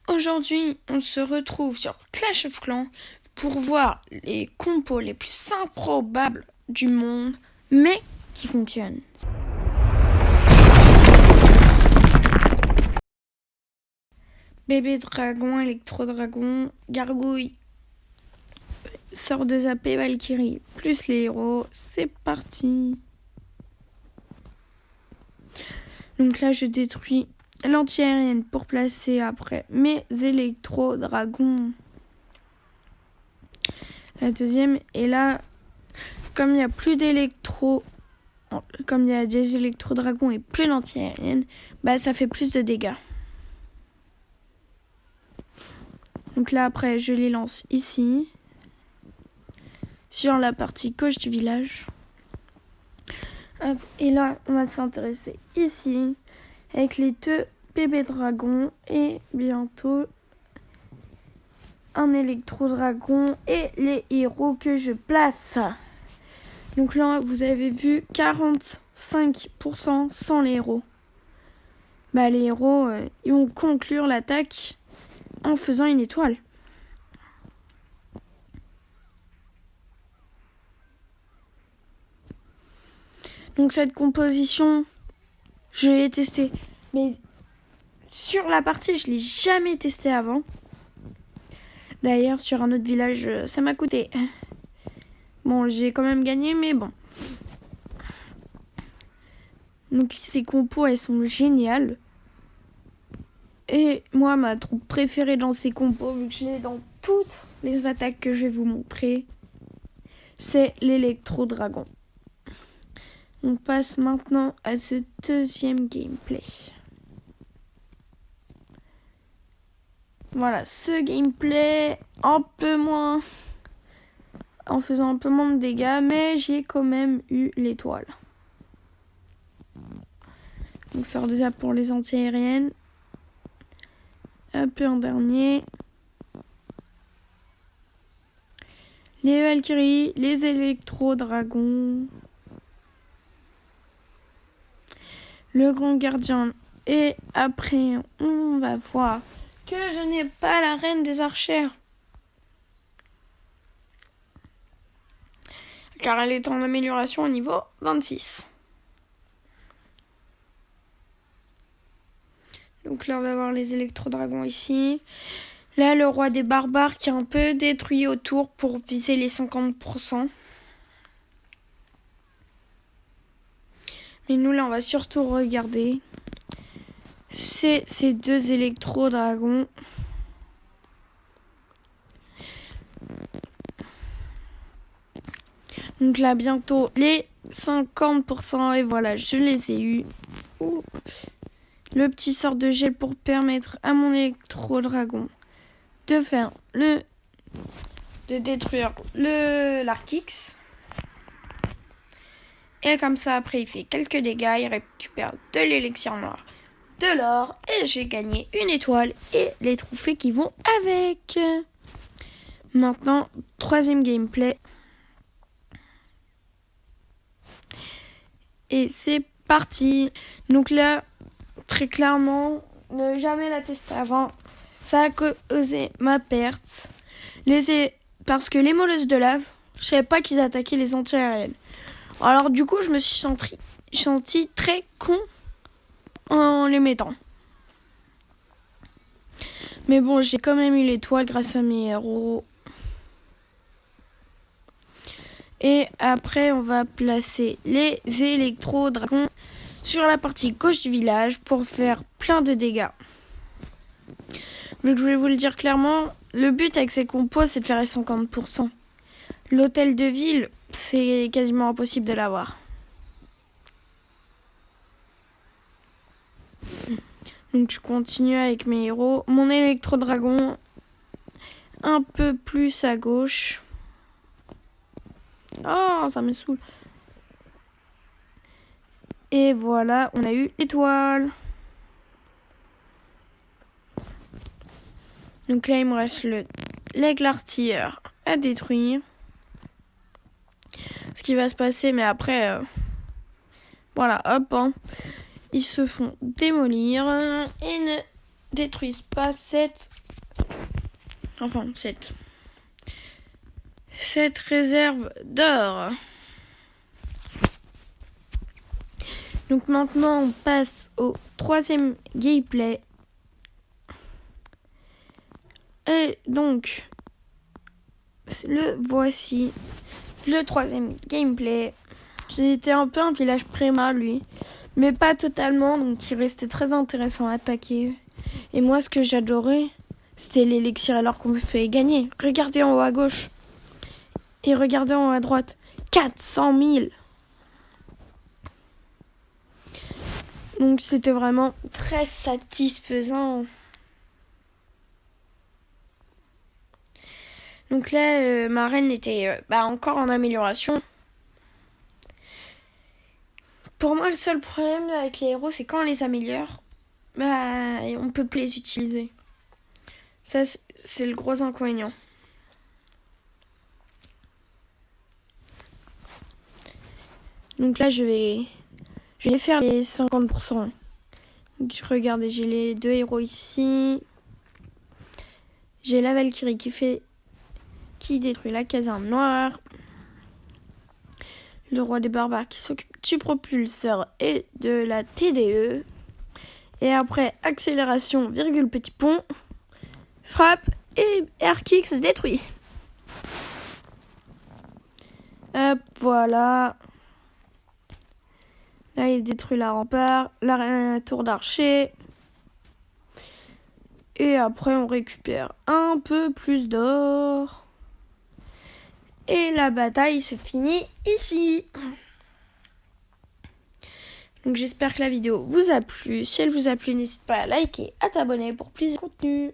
Aujourd'hui, on se retrouve sur Clash of Clans pour voir les compos les plus improbables du monde, mais qui fonctionnent. Bébé dragon, électro-dragon, gargouille, sort de zappé, Valkyrie, plus les héros, c'est parti. Donc là, je détruis l'anti-aérienne pour placer après mes électro-dragons. La deuxième, et là, comme il n'y a plus d'électro, comme il y a des électro-dragons et plus d'anti-aérienne, ça fait plus de dégâts. Donc là, après, je les lance ici, sur la partie gauche du village. Et là, on va s'intéresser ici, avec les deux bébés dragons et bientôt un électro-dragon et les héros que je place. Donc là, vous avez vu 45% sans les héros. Les héros, ils vont conclure l'attaque en faisant une étoile. Donc cette composition, je l'ai testée. Mais sur la partie, je ne l'ai jamais testée avant. D'ailleurs, sur un autre village, ça m'a coûté. Bon, j'ai quand même gagné, mais bon. Donc ces compos, elles sont géniales. Et moi, ma troupe préférée dans ces compos, vu que je l'ai dans toutes les attaques que je vais vous montrer, c'est l'électro-dragon. On passe maintenant à ce deuxième gameplay. Voilà, ce gameplay, en faisant un peu moins de dégâts, mais j'ai quand même eu l'étoile. Donc sort déjà pour les anti-aériennes. Un peu en dernier. Les Valkyries, les électro-dragons. Le grand gardien. Et après, on va voir que je n'ai pas la reine des archères. Car elle est en amélioration au niveau 26. Donc là, on va voir les électro-dragons ici. Là, le roi des barbares qui est un peu détruit autour pour viser les 50%. Mais nous, là, on va surtout regarder. C'est ces deux électro-dragons. Donc là, bientôt, les 50%. Et voilà, je les ai eus. Le petit sort de gel pour permettre à mon électro-dragon de détruire l'Arkix. Et comme ça, après, il fait quelques dégâts. Il récupère de l'élixir noir, de l'or. Et j'ai gagné une étoile et les trophées qui vont avec. Maintenant, troisième gameplay. Et c'est parti. Donc là, très clairement, ne jamais la tester avant. Ça a causé ma perte. Parce que les moleuses de lave, je savais pas qu'ils attaquaient les anti-aériennes. Alors du coup, je me suis senti très con en les mettant. Mais bon, j'ai quand même eu l'étoile grâce à mes héros. Et après, on va placer les électro-dragons sur la partie gauche du village pour faire plein de dégâts. Donc je vais vous le dire clairement, le but avec ces compos, c'est de faire les 50%. L'hôtel de ville, c'est quasiment impossible de l'avoir. Donc je continue avec mes héros. Mon électro-dragon, un peu plus à gauche. Oh, ça me saoule. Et voilà, on a eu l'étoile. Donc là, il me reste l'aigle artilleur à détruire. Ce qui va se passer, mais après, voilà, hop, ils se font démolir et ne détruisent pas cette réserve d'or. Donc maintenant on passe au troisième gameplay. Et donc le voici, le troisième gameplay. C'était un peu un village préma lui, mais pas totalement, donc il restait très intéressant à attaquer. Et moi ce que j'adorais, c'était l'élixir alors qu'on me fait gagner. Regardez en haut à gauche et regardez en haut à droite, 400 000. Donc c'était vraiment très satisfaisant. Donc là, ma reine était encore en amélioration. Pour moi, le seul problème avec les héros, c'est quand on les améliore, on peut plus les utiliser. Ça, c'est le gros inconvénient. Donc là, je vais faire les 50%. Donc, regardez, j'ai les 2 héros ici. J'ai la Valkyrie qui détruit la caserne noire. Le roi des barbares qui s'occupe du propulseur et de la TDE. Et après, accélération, virgule, petit pont, frappe et RKX détruit. Hop, voilà. Là, il détruit la rempart, la tour d'archer. Et après, on récupère un peu plus d'or. Et la bataille se finit ici. Donc j'espère que la vidéo vous a plu. Si elle vous a plu, n'hésitez pas à liker, à t'abonner pour plus de contenu.